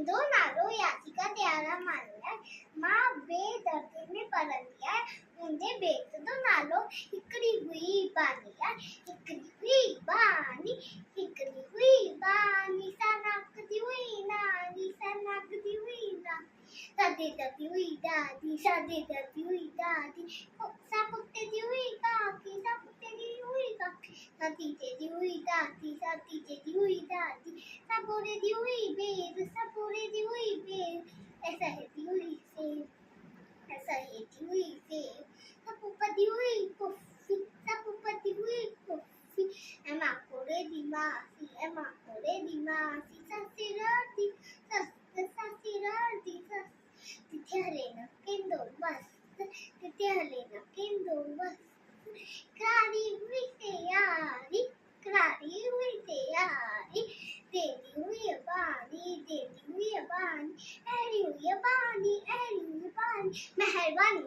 इंदो नालो याचिका त्यारा मानलाय मां बेदर्दी में परन दिया है मुंहिंजे बेट जो नालो हिकड़ी हुई बानी है हिकड़ी हुई बानी सा नाकदी हुई नानी सदे दती हुई दादी सा कुत्ते दी हुई काकी सतीजे दी हुई दादी सबोरे दी हुई बेर ऐसा है दी हुई सेब सपुपा दी हुई कॉफी एमा कोरे दी मासी ससिरती तिथ्यालेना किंदो बस क्रारी हुई तैयारी देनी हुई बानी ऐरी हुई बानी मेहरबानी।